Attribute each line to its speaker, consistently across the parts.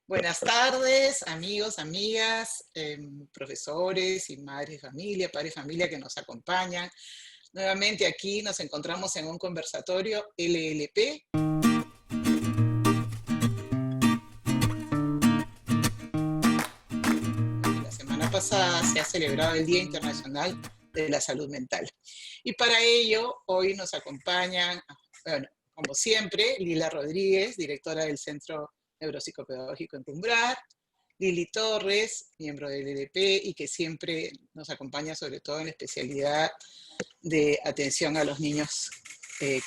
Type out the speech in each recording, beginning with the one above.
Speaker 1: Buenas tardes, amigos, amigas, profesores y madres de familia, padres de familia que nos acompañan. Nuevamente aquí nos encontramos en un conversatorio LLP. La semana pasada se ha celebrado el Día Internacional de la Salud Mental. Y para ello, hoy nos acompañan, bueno, como siempre, Lila Rodríguez, directora del Centro Neuropsicopedagógico en Cumbrar, Lili Torres, miembro del LDP y que siempre nos acompaña sobre todo en la especialidad de atención a los niños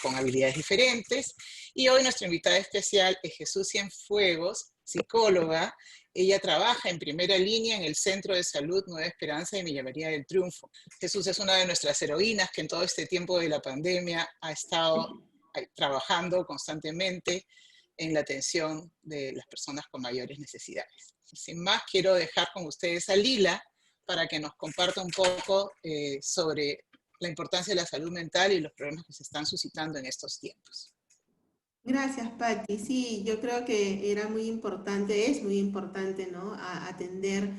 Speaker 1: con habilidades diferentes. Y hoy nuestra invitada especial es Jesús Cienfuegos, psicóloga. Ella trabaja en primera línea en el Centro de Salud Nueva Esperanza de Villa María del Triunfo. Jesús es una de nuestras heroínas que en todo este tiempo de la pandemia ha estado trabajando constantemente en la atención de las personas con mayores necesidades. Sin más, quiero dejar con ustedes a Lila para que nos comparta un poco sobre la importancia de la salud mental y los problemas que se están suscitando en estos tiempos.
Speaker 2: Gracias, Patti. Sí, yo creo que era muy importante, es muy importante, ¿no? Atender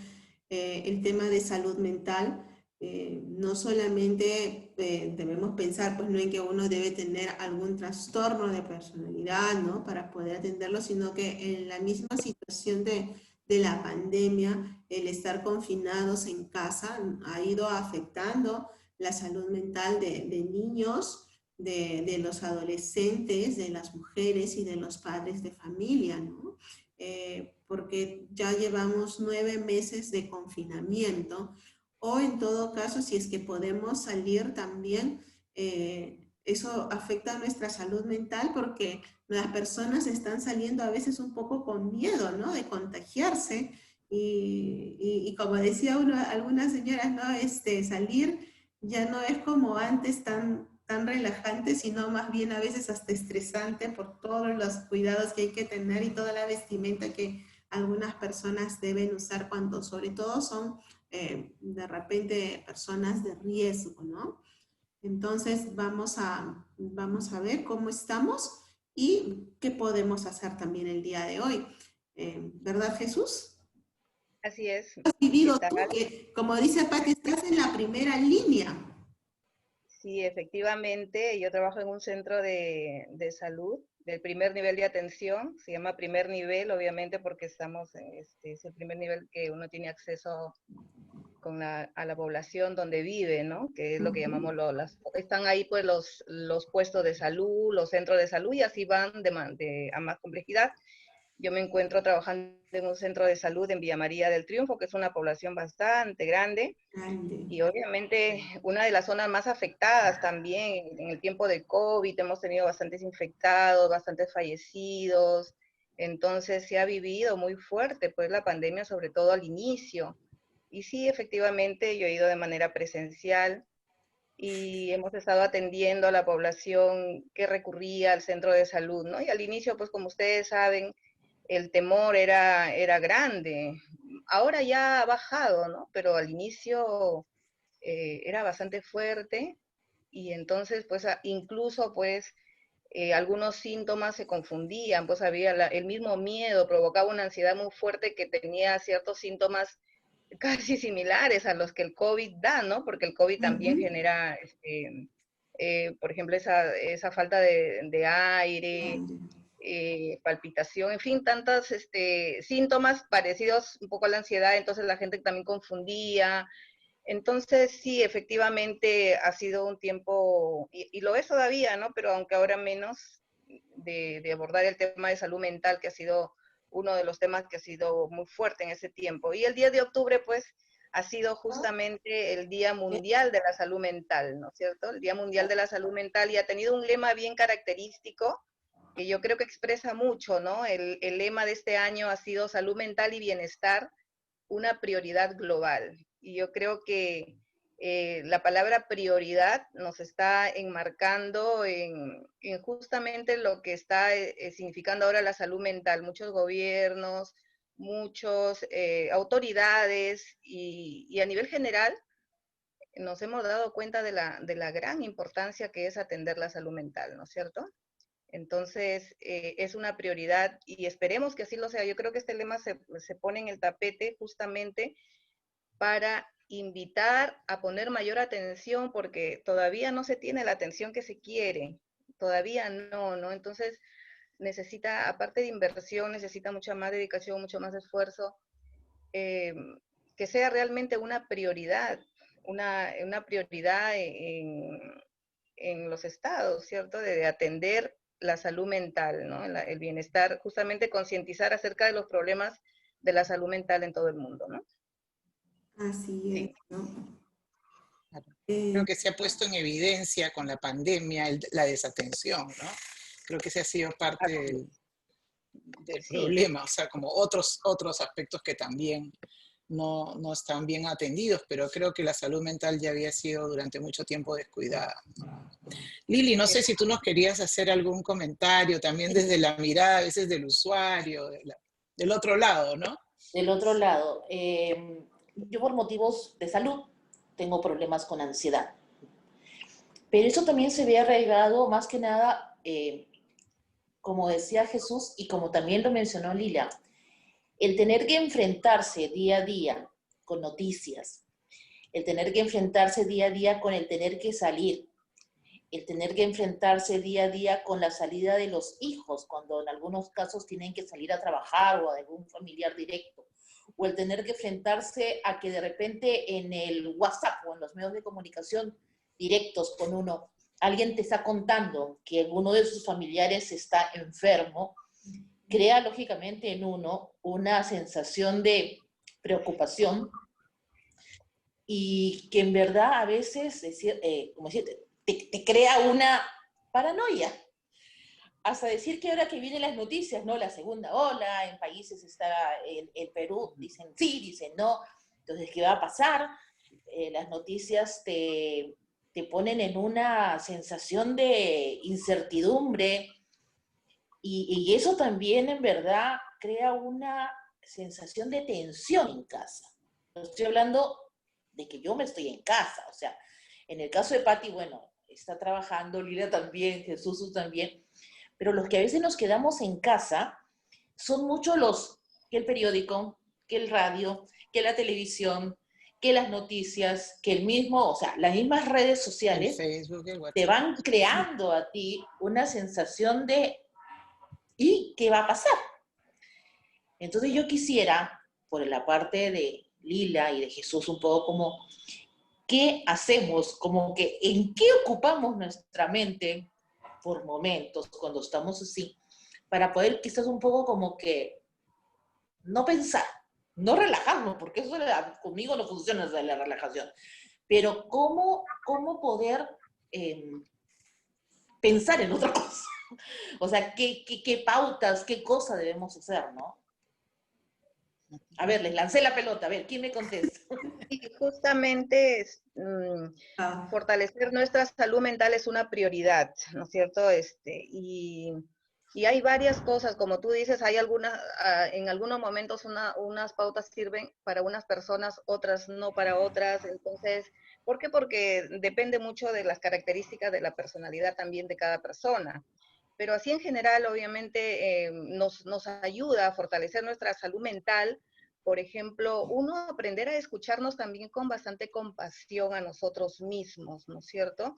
Speaker 2: el tema de salud mental. No solamente debemos pensar, pues, no en que uno debe tener algún trastorno de personalidad, ¿no? Para poder atenderlo, sino que en la misma situación de la pandemia, el estar confinados en casa ha ido afectando la salud mental de niños, de los adolescentes, de las mujeres y de los padres de familia, ¿no? Porque ya llevamos 9 meses de confinamiento, o en todo caso, si es que podemos salir también, eso afecta a nuestra salud mental porque las personas están saliendo a veces un poco con miedo, ¿no? De contagiarse. Y como decía algunas señoras, ¿no? Salir ya no es como antes tan relajante, sino más bien a veces hasta estresante por todos los cuidados que hay que tener y toda la vestimenta que algunas personas deben usar cuando sobre todo son de repente personas de riesgo, ¿no? Entonces vamos a ver cómo estamos y qué podemos hacer también el día de hoy. ¿Verdad, Jesús?
Speaker 3: Así es.
Speaker 2: ¿Has
Speaker 3: ¿Qué
Speaker 2: vivido
Speaker 3: tal?
Speaker 2: tú que, como dice Pati, estás en la primera línea?
Speaker 3: Sí, efectivamente, yo trabajo en un centro de salud del primer nivel de atención. Se llama primer nivel, obviamente, porque estamos es el primer nivel que uno tiene acceso a la población donde vive, ¿no? Que es lo que llamamos están ahí pues los puestos de salud, los centros de salud, y así van a más complejidad. Yo me encuentro trabajando en un centro de salud en Villa María del Triunfo, que es una población bastante grande,
Speaker 2: Grande.
Speaker 3: y obviamente una de las zonas más afectadas también en el tiempo de COVID. Hemos tenido bastantes infectados, bastantes fallecidos, entonces se ha vivido muy fuerte pues la pandemia, sobre todo al inicio. Y sí, efectivamente, yo he ido de manera presencial y hemos estado atendiendo a la población que recurría al centro de salud, ¿no? Y al inicio, pues como ustedes saben, el temor era grande. Ahora ya ha bajado, ¿no? Pero al inicio era bastante fuerte, y entonces, pues incluso, pues, algunos síntomas se confundían, pues había el mismo miedo, provocaba una ansiedad muy fuerte que tenía ciertos síntomas casi similares a los que el COVID da, ¿no? Porque el COVID también
Speaker 2: Ujú.
Speaker 3: genera, por ejemplo, esa falta de aire,
Speaker 2: Grande.
Speaker 3: palpitación, en fin, tantos síntomas parecidos un poco a la ansiedad. Entonces la gente también confundía. Entonces sí, efectivamente ha sido un tiempo, y lo es todavía, ¿no? Pero aunque ahora menos, de abordar el tema de salud mental, que ha sido uno de los temas que ha sido muy fuerte en ese tiempo. Y el 10 de octubre, pues, ha sido justamente el Día Mundial de la Salud Mental, ¿no es cierto? El Día Mundial de la Salud Mental, y ha tenido un lema bien característico que yo creo que expresa mucho, ¿no? El lema de este año ha sido salud mental y bienestar, una prioridad global. Y yo creo que la palabra prioridad nos está enmarcando en justamente lo que está significando ahora la salud mental. Muchos gobiernos, muchas autoridades, y a nivel general nos hemos dado cuenta de la gran importancia que es atender la salud mental, ¿no es cierto? Entonces, es una prioridad y esperemos que así lo sea. Yo creo que este lema se pone en el tapete justamente para invitar a poner mayor atención, porque todavía no se tiene la atención que se quiere, todavía no, ¿no? Entonces, necesita, aparte de inversión, necesita mucha más dedicación, mucho más esfuerzo, eh, que sea realmente una prioridad, una prioridad en los estados, ¿cierto? De atender la salud mental, ¿no? El bienestar, justamente concientizar acerca de los problemas de la salud mental en todo el mundo, ¿no?
Speaker 2: Así es,
Speaker 3: Sí.
Speaker 2: ¿no?
Speaker 1: Claro. Creo
Speaker 2: Eh,
Speaker 1: que se ha puesto en evidencia con la pandemia la desatención, ¿no? Creo que ese ha sido parte
Speaker 3: Así es.
Speaker 1: del
Speaker 3: Sí,
Speaker 1: problema, o sea, como otros aspectos que también no están bien atendidos, pero creo que la salud mental ya había sido durante mucho tiempo descuidada. Lili, no sé si tú nos querías hacer algún comentario también desde la mirada a veces del usuario, del otro lado, ¿no?
Speaker 4: Del otro lado, yo por motivos de salud tengo problemas con ansiedad, pero eso también se ve arraigado más que nada, como decía Jesús y como también lo mencionó Lila, el tener que enfrentarse día a día con noticias, el tener que enfrentarse día a día con el tener que salir, el tener que enfrentarse día a día con la salida de los hijos, cuando en algunos casos tienen que salir a trabajar o a algún familiar directo, o el tener que enfrentarse a que de repente en el WhatsApp o en los medios de comunicación directos con uno, alguien te está contando que uno de sus familiares está enfermo, crea lógicamente en uno una sensación de preocupación y que en verdad a veces, como decir, te crea una paranoia. Hasta decir que ahora que vienen las noticias, ¿no? La segunda ola, en países está el Perú, dicen sí, dicen no. Entonces, ¿qué va a pasar? Las noticias te ponen en una sensación de incertidumbre y eso también en verdad crea una sensación de tensión en casa. No estoy hablando de que yo me estoy en casa, o sea, en el caso de Patti, bueno, está trabajando, Lila también, Jesús también, pero los que a veces nos quedamos en casa son muchos los, que el periódico, que el radio, que la televisión, que las noticias, que el mismo, o sea, las mismas redes
Speaker 1: El
Speaker 4: sociales
Speaker 1: Facebook, el
Speaker 4: te
Speaker 1: WhatsApp.
Speaker 4: van creando a ti una sensación de ¿y qué va a pasar? Entonces yo quisiera, por la parte de Lila y de Jesús, un poco como, ¿qué hacemos? Como que, ¿en qué ocupamos nuestra mente por momentos cuando estamos así? Para poder quizás un poco como que no pensar, no relajarnos, porque eso conmigo no funciona la relajación, pero cómo poder eh, pensar en otra cosa. O sea, ¿qué pautas, qué cosa debemos hacer, ¿no? A ver, les lancé la pelota, a ver, ¿quién me contesta?
Speaker 3: y justamente
Speaker 2: ah,
Speaker 3: fortalecer nuestra salud mental es una prioridad, ¿no es cierto? Y hay varias cosas, como tú dices, hay algunas, en algunos momentos unas pautas sirven para unas personas, otras no para otras. Entonces, ¿por qué? Porque depende mucho de las características de la personalidad también de cada persona. Pero así en general, obviamente, nos ayuda a fortalecer nuestra salud mental. Por ejemplo, uno aprender a escucharnos también con bastante compasión a nosotros mismos, ¿no es cierto?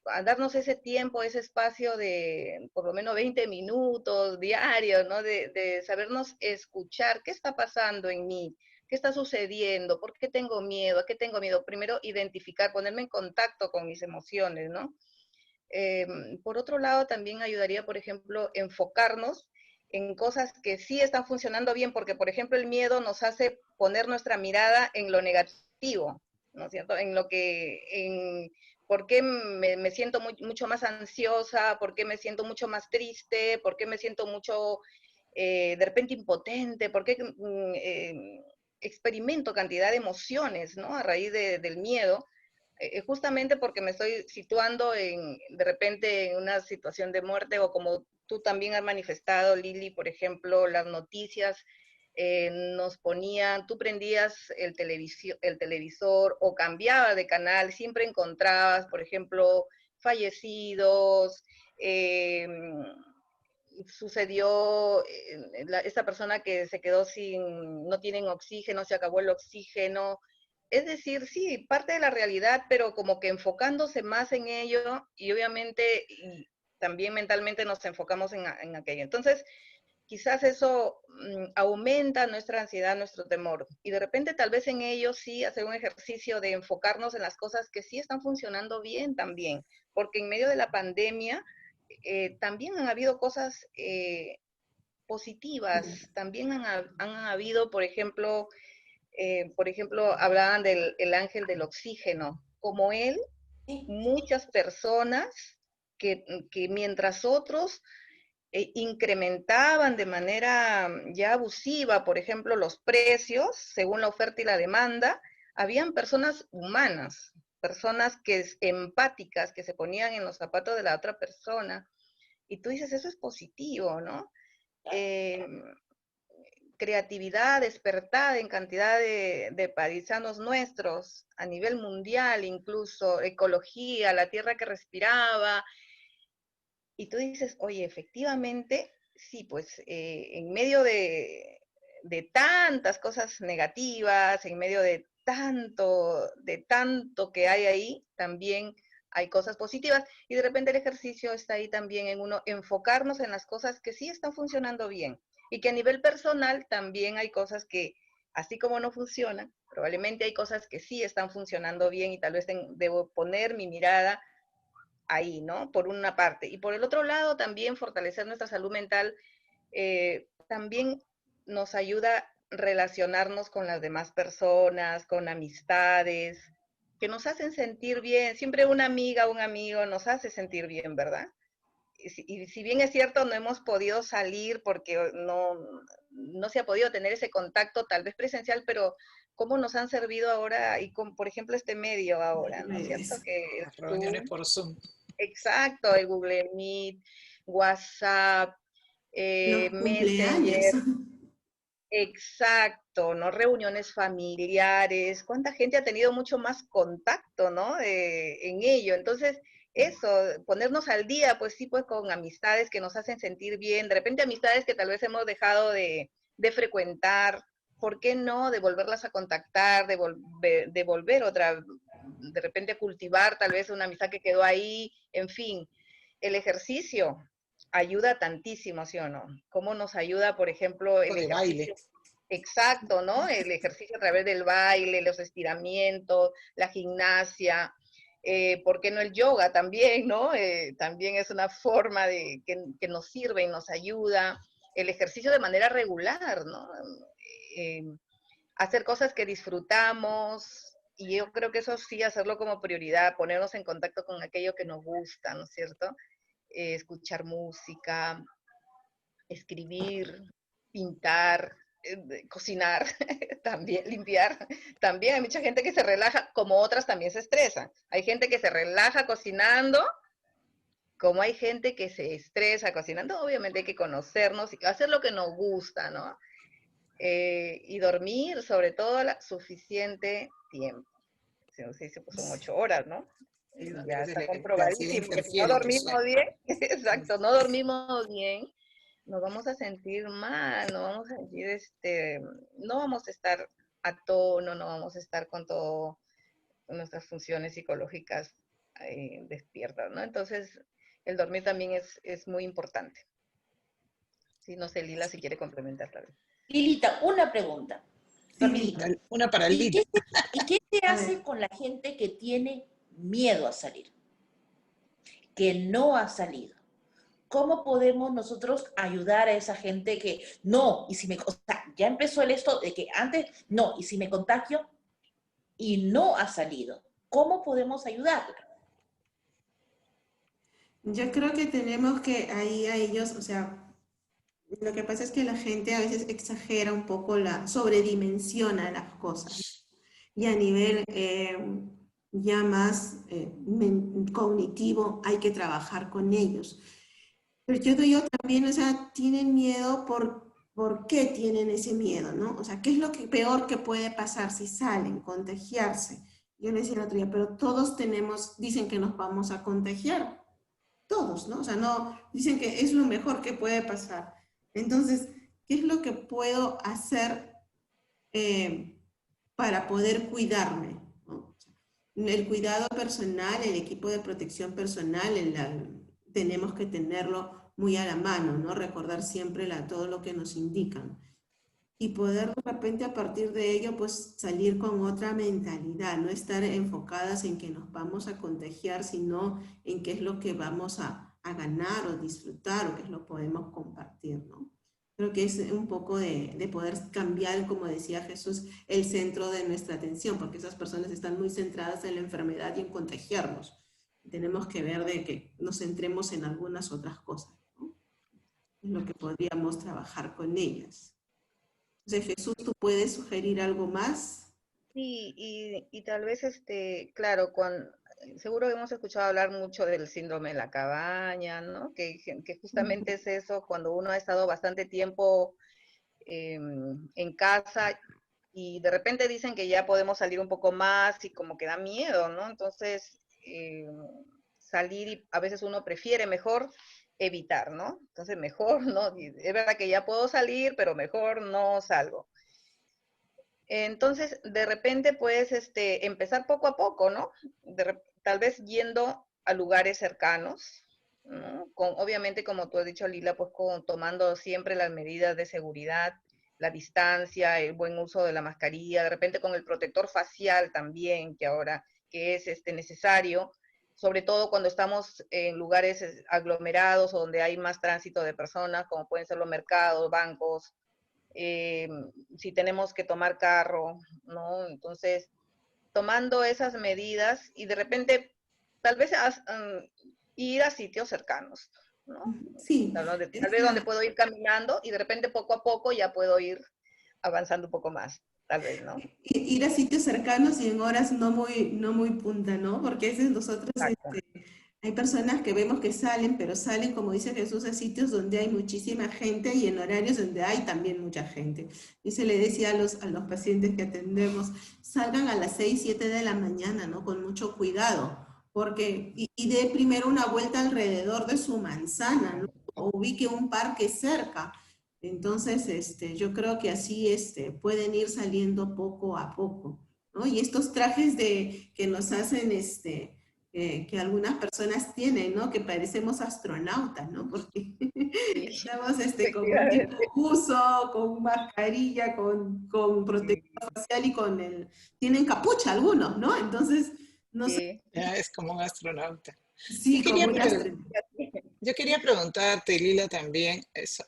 Speaker 3: A darnos ese tiempo, ese espacio de por lo menos 20 minutos diarios, ¿no? De sabernos escuchar, ¿qué está pasando en mí? ¿Qué está sucediendo? ¿Por qué tengo miedo? ¿A qué tengo miedo? Primero, identificar, ponerme en contacto con mis emociones, ¿no? Por otro lado, también ayudaría, por ejemplo, enfocarnos en cosas que sí están funcionando bien, porque, por ejemplo, el miedo nos hace poner nuestra mirada en lo negativo, ¿no es cierto? ¿Por qué me siento mucho más ansiosa? ¿Por qué me siento mucho más triste? ¿Por qué me siento mucho, de repente, impotente? ¿Por qué experimento cantidad de emociones, ¿no? A raíz del miedo, justamente porque me estoy situando de repente en una situación de muerte, o como tú también has manifestado, Lili, por ejemplo, las noticias nos ponían, tú prendías el televisor o cambiabas de canal, siempre encontrabas, por ejemplo, fallecidos, sucedió esta persona que se quedó no tienen oxígeno, se acabó el oxígeno. Es decir, sí, parte de la realidad, pero como que enfocándose más en ello y obviamente y también mentalmente nos enfocamos en aquello. Entonces, quizás eso aumenta nuestra ansiedad, nuestro temor. Y de repente tal vez en ello sí hacer un ejercicio de enfocarnos en las cosas que sí están funcionando bien también. Porque en medio de la pandemia también han habido cosas positivas. También han habido, por ejemplo, hablaban del el ángel del oxígeno. Como él, muchas personas que mientras otros incrementaban de manera ya abusiva, por ejemplo, los precios según la oferta y la demanda, habían personas humanas, personas empáticas, que se ponían en los zapatos de la otra persona. Y tú dices, eso es positivo, ¿no? Creatividad despertada en cantidad de paisanos nuestros, a nivel mundial incluso, ecología, la tierra que respiraba. Y tú dices, oye, efectivamente, sí, pues en medio de tantas cosas negativas, en medio de tanto que hay ahí, también hay cosas positivas. Y de repente el ejercicio está ahí también en uno, enfocarnos en las cosas que sí están funcionando bien. Y que a nivel personal también hay cosas que, así como no funcionan, probablemente hay cosas que sí están funcionando bien y tal vez debo poner mi mirada ahí, ¿no? Por una parte. Y por el otro lado, también fortalecer nuestra salud mental también nos ayuda a relacionarnos con las demás personas, con amistades, que nos hacen sentir bien. Siempre una amiga o un amigo nos hace sentir bien, ¿verdad? Y si bien es cierto, no hemos podido salir porque no se ha podido tener ese contacto tal vez presencial, pero cómo nos han servido ahora, y con, por ejemplo, este medio ahora, ¿no es cierto? Que
Speaker 1: Las reuniones por Zoom.
Speaker 3: Exacto, el Google Meet, WhatsApp,
Speaker 2: Los cumpleaños.
Speaker 3: Messenger, exacto, ¿no? Reuniones familiares, cuánta gente ha tenido mucho más contacto, ¿no? En ello. Entonces, eso, ponernos al día, pues sí, pues con amistades que nos hacen sentir bien, de repente amistades que tal vez hemos dejado de frecuentar, ¿por qué no? De volverlas a contactar, de volver otra, de repente a cultivar tal vez una amistad que quedó ahí, en fin, el ejercicio ayuda tantísimo, ¿sí o no? ¿Cómo nos ayuda, por ejemplo, el
Speaker 1: De
Speaker 3: ejercicio?
Speaker 1: baile.
Speaker 3: Exacto, ¿no? El ejercicio a través del baile, los estiramientos, la gimnasia, ¿por qué no el yoga también, ¿no? También es una forma que nos sirve y nos ayuda. El ejercicio de manera regular, ¿no? Hacer cosas que disfrutamos, y yo creo que eso sí, hacerlo como prioridad, ponernos en contacto con aquello que nos gusta, ¿no es cierto? Escuchar música, escribir, pintar, cocinar, también limpiar. También hay mucha gente que se relaja, como otras también se estresan. Hay gente que se relaja cocinando, como hay gente que se estresa cocinando. Obviamente hay que conocernos y hacer lo que nos gusta, ¿no? Y dormir, sobre todo, suficiente tiempo. Si pues son 8 horas, ¿no?
Speaker 1: Y a
Speaker 3: Ya
Speaker 1: veces
Speaker 3: está
Speaker 1: la ansiedad
Speaker 3: comprobadísimo que si no
Speaker 1: interfiere en tu
Speaker 3: dormimos
Speaker 1: sueño.
Speaker 3: bien, exacto, no dormimos bien, nos vamos a sentir mal, nos vamos a sentir, no vamos a estar a tono, no vamos a estar con todas nuestras funciones psicológicas despiertas, ¿no? Entonces, el dormir también es muy importante. Sí, no sé, Lila, si quiere complementar también.
Speaker 4: Lilita, una pregunta, rapidito.
Speaker 1: Una para
Speaker 4: ¿Y
Speaker 1: Lila.
Speaker 4: qué se
Speaker 2: A
Speaker 4: hace
Speaker 2: ver.
Speaker 4: con la gente que tiene miedo a salir? Que no ha salido. ¿Cómo podemos nosotros ayudar a esa gente que no, y si me, o sea, ya empezó el esto de que antes, no, y si me contagio y no ha salido? ¿Cómo podemos ayudarla?
Speaker 2: Yo creo que tenemos que ahí a ellos, o sea, lo que pasa es que la gente a veces exagera un poco, sobredimensiona las cosas. Y a nivel ya más cognitivo hay que trabajar con ellos. Pero yo digo también, o sea, tienen miedo por qué tienen ese miedo, ¿no? O sea, ¿qué es lo peor que puede pasar si salen, contagiarse? yo le decía el otro día, pero todos dicen que nos vamos a contagiar. Todos, ¿no? O sea, no, dicen que es lo mejor que puede pasar. Entonces, ¿qué es lo que puedo hacer para poder cuidarme, ¿no? El cuidado personal, el equipo de protección personal, tenemos que tenerlo muy a la mano, ¿no? Recordar siempre todo lo que nos indican. Y poder de repente a partir de ello, pues salir con otra mentalidad, no estar enfocadas en que nos vamos a contagiar, sino en qué es lo que vamos a ganar o disfrutar o qué es lo que podemos compartir, ¿no? Creo que es un poco de poder cambiar, como decía Jesús, el centro de nuestra atención, porque esas personas están muy centradas en la enfermedad y en contagiarnos. Tenemos que ver de que nos centremos en algunas otras cosas, ¿no? Es lo que podríamos trabajar con ellas. Entonces, Jesús, ¿tú puedes sugerir algo más?
Speaker 3: Sí, y tal vez, claro, seguro hemos escuchado hablar mucho del síndrome de la cabaña, ¿no? Que justamente es eso, cuando uno ha estado bastante tiempo en casa y de repente dicen que ya podemos salir un poco más y como que da miedo, ¿no? Entonces, salir y a veces uno prefiere mejor evitar, ¿no? Entonces, mejor, ¿no? Es verdad que ya puedo salir, pero mejor no salgo. Entonces, de repente puedes empezar poco a poco, ¿no? Tal vez yendo a lugares cercanos, ¿no? Obviamente, como tú has dicho, Lila, pues tomando siempre las medidas de seguridad, la distancia, el buen uso de la mascarilla, de repente con el protector facial también, que es necesario, sobre todo cuando estamos en lugares aglomerados o donde hay más tránsito de personas, como pueden ser los mercados, bancos, si tenemos que tomar carro, ¿no? Entonces, tomando esas medidas y de repente, tal vez ir a sitios cercanos, ¿no?
Speaker 2: Sí.
Speaker 3: Tal vez donde puedo ir caminando y de repente poco a poco ya puedo ir avanzando un poco más, tal vez, ¿no?
Speaker 2: Ir a sitios cercanos y en horas no muy punta, ¿no? Porque a veces nosotros, hay personas que vemos que salen, pero salen, como dice Jesús, a sitios donde hay muchísima gente y en horarios donde hay también mucha gente. Y se le decía a los pacientes que atendemos, salgan a las 6, 7 de la mañana, ¿no? Con mucho cuidado, porque, y dé primero una vuelta alrededor de su manzana, ¿no? O ubique un parque cerca. Entonces, yo creo que así pueden ir saliendo poco a poco, ¿no? Y estos trajes que nos hacen, que algunas personas tienen, ¿no? Que parecemos astronautas, ¿no? Porque estamos con un tipo uso, con mascarilla, con protección facial y tienen capucha algunos, ¿no? Entonces, no sé.
Speaker 1: Ya es como un astronauta.
Speaker 2: Sí,
Speaker 1: Yo quería preguntarte, Lila, también,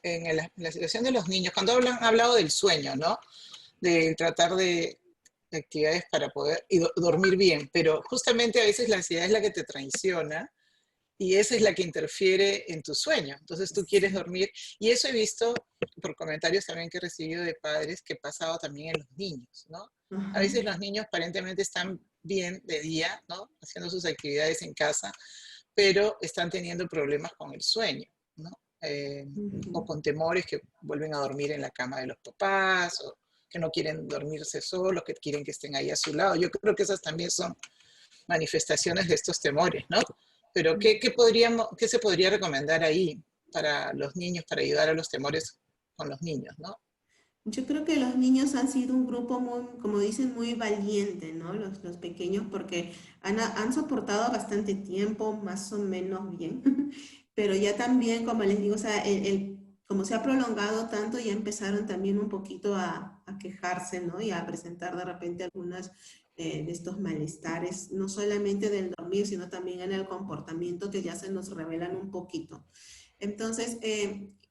Speaker 1: en la situación de los niños, cuando han hablado del sueño, ¿no? De tratar de actividades para poder dormir bien, pero justamente a veces la ansiedad es la que te traiciona y esa es la que interfiere en tu sueño. Entonces tú quieres dormir y eso he visto por comentarios también que he recibido de padres que ha pasado también en los niños, ¿no? A veces los niños aparentemente están bien de día, ¿no? Haciendo sus actividades en casa, pero están teniendo problemas con el sueño, ¿no? O con temores que vuelven a dormir en la cama de los papás, o que no quieren dormirse solos, que quieren que estén ahí a su lado. Yo creo que esas también son manifestaciones de estos temores, ¿no? Pero ¿qué se podría recomendar ahí para los niños, para ayudar a los temores con los niños, ¿no?
Speaker 2: Yo creo que los niños han sido un grupo muy, como dicen, muy valiente, ¿no? Los pequeños, porque han soportado bastante tiempo, más o menos bien, pero ya también, como les digo, o sea, como se ha prolongado tanto, ya empezaron también un poquito a quejarse, ¿no? Y a presentar de repente algunas de estos malestares, no solamente del dormir, sino también en el comportamiento que ya se nos revelan un poquito. Entonces,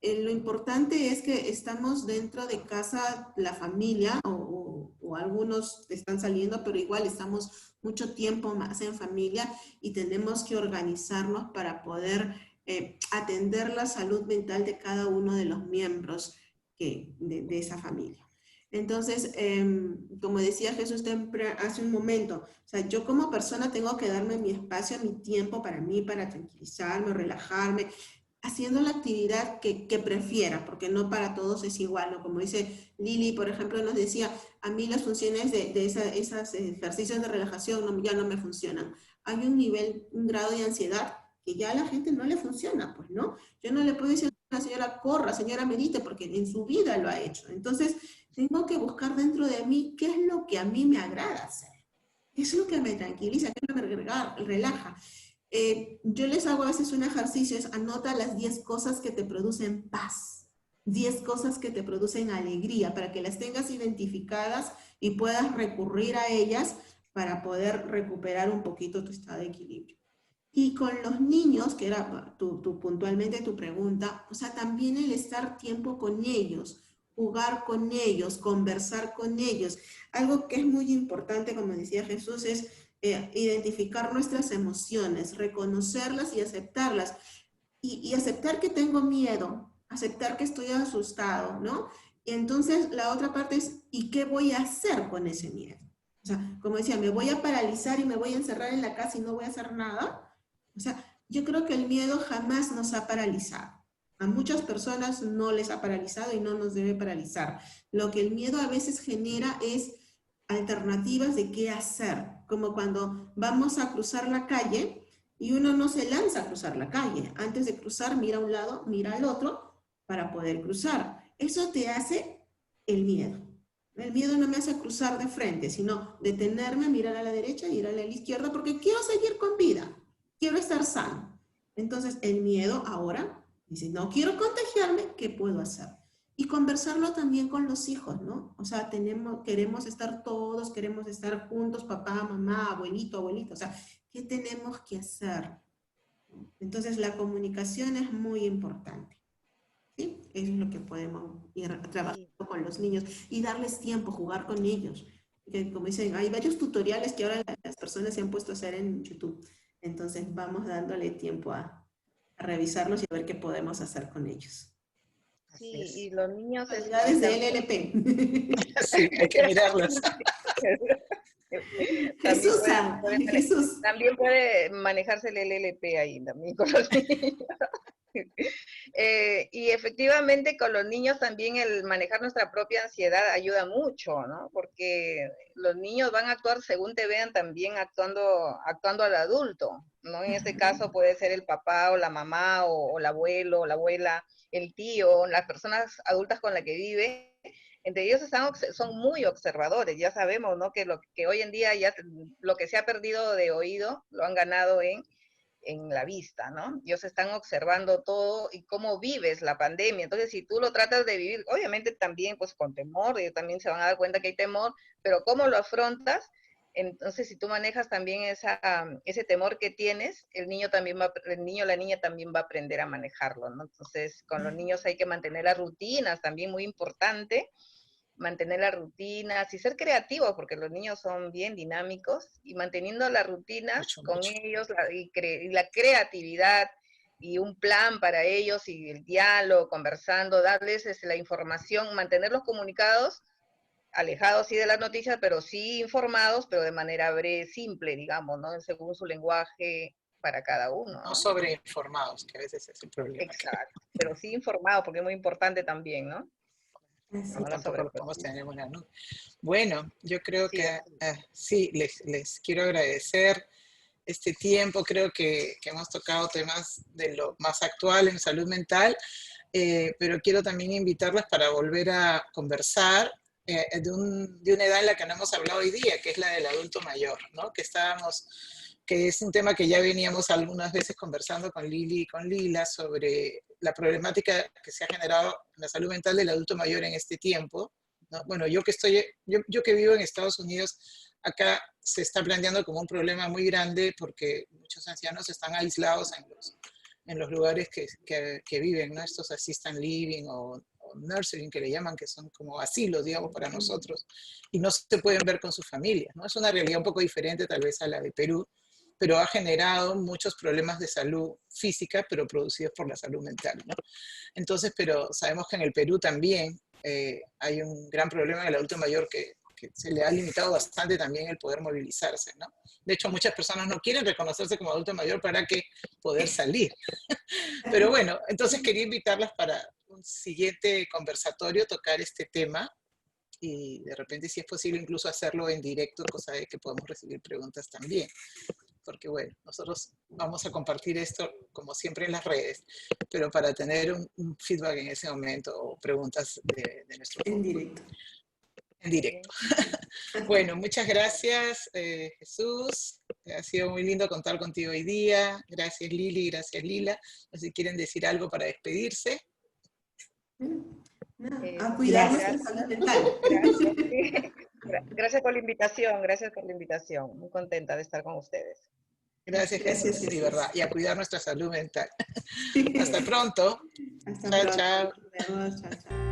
Speaker 2: lo importante es que estamos dentro de casa, la familia, o algunos están saliendo, pero igual estamos mucho tiempo más en familia y tenemos que organizarnos para poder atender la salud mental de cada uno de los miembros de esa familia. Entonces, como decía Jesús hace un momento, o sea, yo como persona tengo que darme mi espacio, mi tiempo para mí, para tranquilizarme, relajarme, haciendo la actividad que prefiera, porque no para todos es igual, ¿no? Como dice Lili, por ejemplo, nos decía, a mí las funciones de esos ejercicios de relajación ya no me funcionan. Hay un nivel, un grado de ansiedad que ya a la gente no le funciona, pues, ¿no? Yo no le puedo decir a la señora, corra, señora, medite, porque en su vida lo ha hecho. Entonces, tengo que buscar dentro de mí qué es lo que a mí me agrada hacer. ¿Qué es lo que me tranquiliza? ¿Qué es lo que me relaja? Yo les hago a veces un ejercicio, es anota las 10 cosas que te producen paz, 10 cosas que te producen alegría, para que las tengas identificadas y puedas recurrir a ellas para poder recuperar un poquito tu estado de equilibrio. Y con los niños, que era puntualmente tu pregunta, o sea, también el estar tiempo con ellos, jugar con ellos, conversar con ellos. Algo que es muy importante, como decía Jesús, es identificar nuestras emociones, reconocerlas y aceptarlas. Y aceptar que tengo miedo, aceptar que estoy asustado, ¿no? Y entonces la otra parte es, ¿y qué voy a hacer con ese miedo? O sea, como decía, ¿me voy a paralizar y me voy a encerrar en la casa y no voy a hacer nada? O sea, yo creo que el miedo jamás nos ha paralizado. A muchas personas no les ha paralizado y no nos debe paralizar. Lo que el miedo a veces genera es alternativas de qué hacer, como cuando vamos a cruzar la calle y uno no se lanza a cruzar la calle. Antes de cruzar, mira a un lado, mira al otro para poder cruzar. Eso te hace el miedo. El miedo no me hace cruzar de frente, sino detenerme, mirar a la derecha y ir a la izquierda porque quiero seguir con vida, quiero estar sano. Entonces, el miedo ahora dice, no quiero contagiarme, ¿qué puedo hacer? Y conversarlo también con los hijos, ¿no? O sea, queremos estar todos, queremos estar juntos, papá, mamá, abuelito, abuelita. O sea, ¿qué tenemos que hacer? Entonces, la comunicación es muy importante. ¿Sí? Eso es lo que podemos ir trabajando con los niños y darles tiempo, jugar con ellos. Que, como dicen, hay varios tutoriales que ahora las personas se han puesto a hacer en YouTube. Entonces, vamos dándole tiempo a revisarlos y a ver qué podemos hacer con ellos.
Speaker 3: Sí, y los niños
Speaker 2: Cualidades de
Speaker 3: también,
Speaker 2: LLP.
Speaker 1: Sí, hay que mirarlas.
Speaker 3: también
Speaker 2: Jesús, Jesús.
Speaker 3: también puede manejarse el LLP ahí también con los niños. Y efectivamente con los niños también el manejar nuestra propia ansiedad ayuda mucho, ¿no? Porque los niños van a actuar según te vean también actuando al adulto, ¿no? En este caso puede ser el papá o la mamá o el abuelo o la abuela, el tío, las personas adultas con las que vive. Entre ellos son muy observadores, ya sabemos, ¿no? Que lo que hoy en día ya lo que se ha perdido de oído lo han ganado en la vista, ¿no? Ellos están observando todo y cómo vives la pandemia. Entonces, si tú lo tratas de vivir, obviamente también pues con temor, ellos también se van a dar cuenta que hay temor, pero cómo lo afrontas, entonces si tú manejas también ese temor que tienes, el niño o la niña también va a aprender a manejarlo, ¿no? Entonces, con los niños hay que mantener las rutinas, también muy importante, mantener las rutinas y ser creativos, porque los niños son bien dinámicos, y manteniendo las rutinas con ellos y la creatividad y un plan para ellos y el diálogo, conversando, darles la información, mantenerlos comunicados, alejados sí de las noticias, pero sí informados, pero de manera breve, simple, digamos, ¿no? Según su lenguaje para cada uno,
Speaker 1: No
Speaker 3: ¿no?
Speaker 1: sobreinformados, que a veces es el problema.
Speaker 3: Exacto, pero sí informados, porque es muy importante también, ¿no?
Speaker 1: No, tampoco lo podemos tener en una nube. Bueno, yo creo que sí, les quiero agradecer este tiempo. Creo que hemos tocado temas de lo más actual en salud mental, pero quiero también invitarlas para volver a conversar de una edad en la que no hemos hablado hoy día, que es la del adulto mayor, ¿no? Que es un tema que ya veníamos algunas veces conversando con Lili y con Lila sobre la problemática que se ha generado en la salud mental del adulto mayor en este tiempo, ¿no? Bueno, yo que vivo en Estados Unidos, acá se está planteando como un problema muy grande porque muchos ancianos están aislados en los lugares que viven, ¿no? Estos assisted living o nursing que le llaman, que son como asilos, digamos, para nosotros, y no se pueden ver con sus familias, ¿no? Es una realidad un poco diferente tal vez a la de Perú, pero ha generado muchos problemas de salud física, pero producidos por la salud mental, ¿no? Entonces, pero sabemos que en el Perú también hay un gran problema en el adulto mayor que porque se le ha limitado bastante también el poder movilizarse, ¿no? De hecho, muchas personas no quieren reconocerse como adulto mayor para que poder salir. Pero bueno, entonces quería invitarlas para un siguiente conversatorio, tocar este tema, y de repente, si es posible, incluso hacerlo en directo, cosa de que podamos recibir preguntas también. Porque bueno, nosotros vamos a compartir esto como siempre en las redes, pero para tener un feedback en ese momento o preguntas de nuestro
Speaker 2: En
Speaker 1: público.
Speaker 2: directo.
Speaker 1: En directo. Bueno, muchas gracias, Jesús. Ha sido muy lindo contar contigo hoy día. Gracias, Lili. Gracias, Lila. No sé si quieren decir algo para despedirse.
Speaker 2: No, a cuidar nuestra
Speaker 3: Gracias.
Speaker 2: salud mental.
Speaker 3: Gracias. Sí. Gracias por la invitación, gracias por la invitación. Muy contenta de estar con ustedes.
Speaker 1: Gracias,
Speaker 2: Gracias,
Speaker 1: Jesús. Sí,
Speaker 2: Jesús.
Speaker 1: verdad. Y a cuidar nuestra salud mental. Hasta pronto.
Speaker 2: Hasta
Speaker 1: Chao,
Speaker 2: pronto.
Speaker 1: chao.
Speaker 2: Nos vemos. Chao, chao.